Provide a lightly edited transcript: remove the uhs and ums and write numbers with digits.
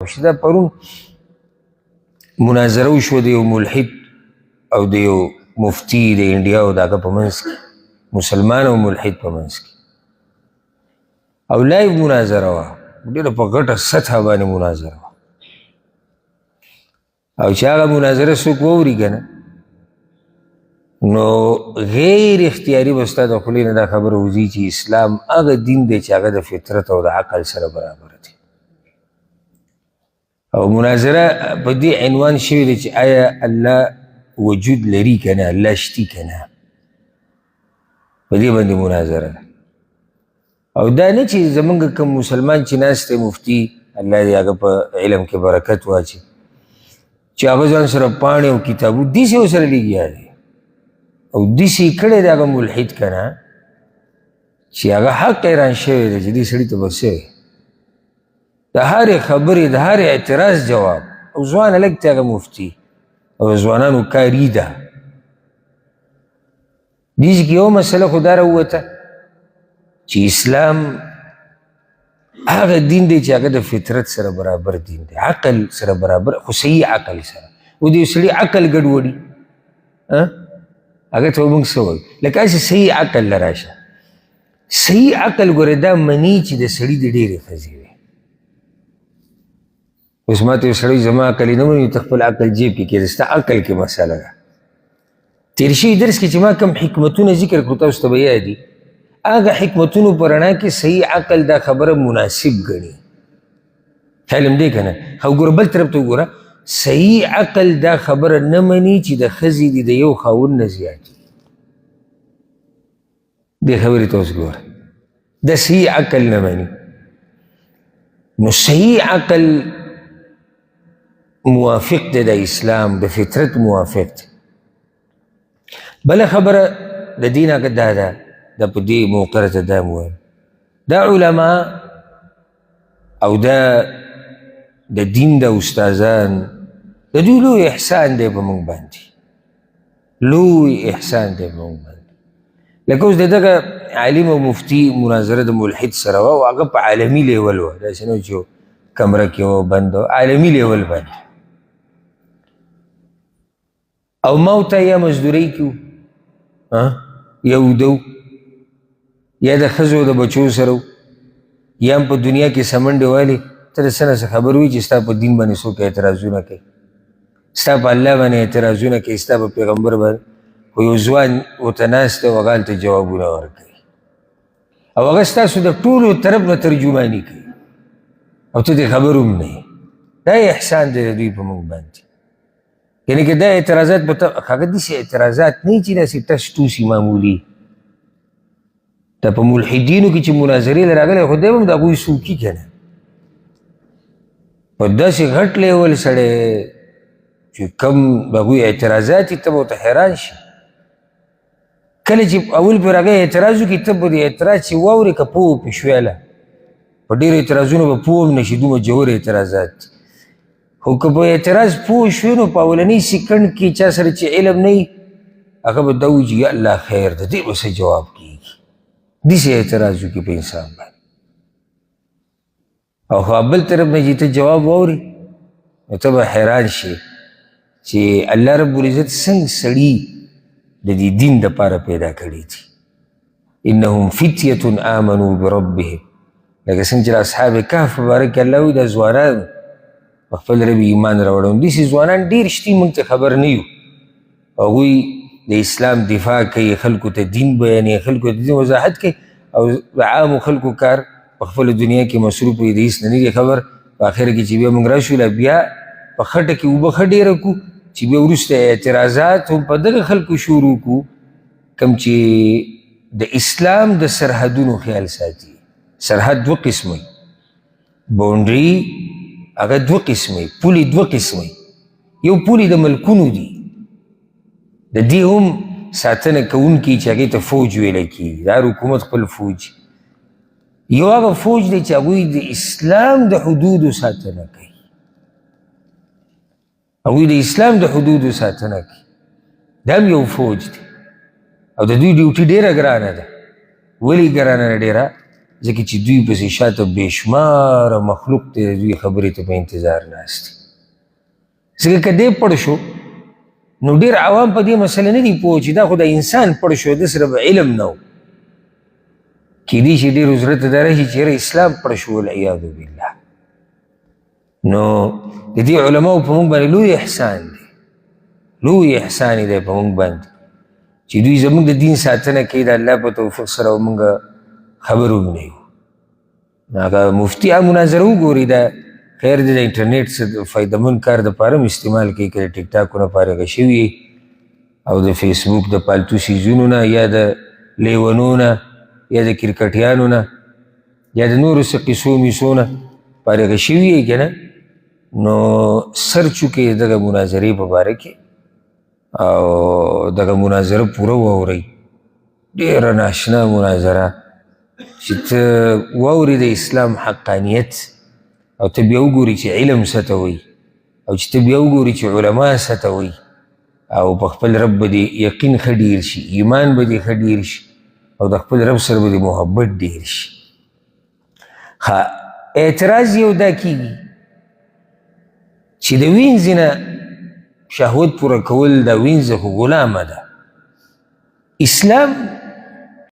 دا پرون مناظره وشوه د یو ملحد او د یو مفتی د انډیا او د هغه په منځ کې، مسلمان او ملحد په منځ کې، او لایو مناظره وه، ډېره په غټه سطحه باندې مناظره وه. او چې هغه مناظره څوک واوري که نه، نو غیر اختیاري به ستا د خولې نه دا خبره وځي چې اسلام هغه دین دی چې هغه د فطرت او د عقل سره برابر دی. او مناظره په دې عنوان شوې ده چې آیا الله وجود لري که نه، الله شتي که نه، په دې باندې مناظره ده. او دا نه چې زمونږ کوم مسلمان چې ناست دی مفتي، الله دې هغه په علم کې برکت واچي، چې هغه ځان سره پاڼې او کتابو داسې ورسره لګیا دی او داسې یې کړی دی هغه ملحد که نه، چې هغه حق حیران شوی دی چې دې سړي ته به څه د هرې خبرې د هرې اعتراض جواب. او ځوان هلک دی هغه مفتي او ځوانانو کاري ده. دې کې یو مسله خو دا راووته چې اسلام هغه دین دی چې هغه د فطرت سره برابر دین دی، عقل سره برابر، خو صحیح عقل سره. او د یو سړي عقل ګډوډي هغه ته به موږ څه وایو؟ لکه هسې صحیح عقل له راشه. صحیح عقل ګوره دا مني چې د سړي د ډېرې ښځې وي. اوس ما ته یو سړی زما عقل یې نه مني، ته خپل عقل جیب کې کېږده، ستا عقل کې مسله ده. تېر شوي درس کې چې ما کوم حکمتونه ذکر کړو تاسو ته به یاد دي، هغه حکمتونو په رڼا کې صحیح عقل دا خبره مناسب ګڼي. خیال هم دی که نه؟ او ګوره بل طرف ته وګوره، صحیح عقل دا خبره نه مني چې د ښځې دي د یو خاوند نه زیات دي. دې خبرې ته اوس ګوره، دا صحیح عقل نه مني. نو صحیح عقل موافق دی د اسلام، د فطرت موافق دی. بله خبره د دین هغه دا ده، دا په دې موقع ته دا موایم، دا علما او دا د دین د استادان د دوی لوی احسان دی په موږ باندې، لوی احسان دی په موږ باندې. لکه اوس د دغه عالم او مفتي مناظره د ملحد سره وه، او هغه په عالمي لیول وه، داسې نه چې کمره کې و بند و، عالمي لیول باندې. او ما ورته یا مزدورۍ کې وو، یا اوده یا د ښځو د بچو سره یا هم په دنیا کې سمنډې والې، ته د څه نه څه خبر وي چې ستا په دین باندې څوک اعتراضونه کوي، ستا په الله باندې اعتراضونه کوي، ستا په پیغمبر باندې. خو یو ځوان ورته ناست دی او هغه هلته جوابونه ورکوي، او هغه ستاسو د ټولو طرف نه ترجماني کوي، او ته دې خبر هم نه یې. دا احسان دی د دوی په موږ باندې. یعنې که دا اعتراضات به هغه داسې اعتراضات نه وي چې داسې ټس ټوسي معمولي. دا په ملحدینو کې چې مناظرې له راغلی، خو دی به هم د هغوی څوکي که نه، په داسې غټ لیول سړی چې کم د هغوی اعتراضات وي، ته به ورته حیران شي. کله چې اول پرې هغه اعتراض وکړي، ته به د اعتراض چې واورې که پوه پې شویله، په ډېرو اعتراضونو به پوه هم نه شي، دومره ژور اعتراضات. خو که په اعتراض پوه شوې، نو په اولنۍ سیکنډ کې چا سره چې علم نه وي، هغه به دا وایي چې یا الله خیر ده، دې به څه جواب کېږي. داسې اعتراض وکړي په انسان باندې. او خو بل طرف نه چې ته جواب واورې، نو ته به حیران شي چې الله رب العزت څنګه سړي د دې دین دپاره پیدا کړي دي. انهم فتیة آمنوا بربهم، لکه څنګه چې اصحاب کهف په باره کې الله وایي دا ځوانان په خپل رب ایمان راوړل. داسې ځوانان ډېر شتي، موږ ته خبر نه یو. هغوی د اسلام دفاع کوي، خلکو ته دین بیانوي، خلکو ته دین وضاحت کوي، او د عامو خلکو کار په خپله دنیا کې مصروف وي، د هېڅ نه دی خبر. په آخره کې چې بیا موږ راشو، بیا په خټه کې اوبه ښه ډېره کړو، چې بیا وروسته اعتراضات هم په دغه خلکو شروع کړو، کوم چې د اسلام د سرحدونو خیال ساتي. سرحد دوه قسمه وي، باونډري هغه دوه قسمه، پولې دوه قسمه. یو پولې د ملکونو دي، د دې هم ساتنه کوونکي چې هغې ته فوج ویلی کېږي، دا حکومت خپل فوج. یو هغه فوج دی چې هغوی د اسلام د حدودو ساتنه کوي، هغوی د اسلام د حدودو ساتنه کوي. دا هم یو فوج دی، او د دوی ډیوټي ډېره ګرانه ده. ولې ګرانه ده ډېره؟ ځکه چې دوی پسې شاته بېشماره مخلوق دی د دوی خبرې ته په انتظار ناست دي. ځکه که دی پړ شو نو ډېر عوام په دې مسله نه دي پوه چې دا خو د انسان پړ شو ده سره به علم نه و. کیدای شي ډېرو زړه ته دا راشي چې یاره اسلام پړ شو والعیاذ بالله. نو د دې علماو په موږ باندې لوی احسان دی، لوی احسان دی په موږ باندې چې دوی زموږ د دین ساتنه کوي د الله په توفیق سره او موږ خبر هم نه یو. هغه مفتي مناظره وګوري دا خیر دی د انټرنیټ څه فایدهمند کار دپاره هم استعمال کوي که د ټیک ټاکونه فارغه شوي او د فیسبوک د پالتو سیزونو نه یا د لیونو نه یا د کرکټیانو نه یا د نورو څه قصو میسو نه فارغه شوي که نه، نو سرچ وکړئ دغه مناظرې په باره کې او دغه مناظره پوره واورئ. ډېره ناشنا مناظره چې ته واورې د اسلام حقانیت او ته بیا وګورې چې علم څه ته وایي او چې ته بیا وګورې چې علما څه ته وایي او په خپل رب به دې یقین ښه ډېر شي، ایمان به دې ښه ډېر شي او د خپل رب سره به دې محبت ډېر شي. اعتراض یو دا کېږي چې د وینځې نه شهوت پوره کول دا وینځه خو غلامه ده. اسلام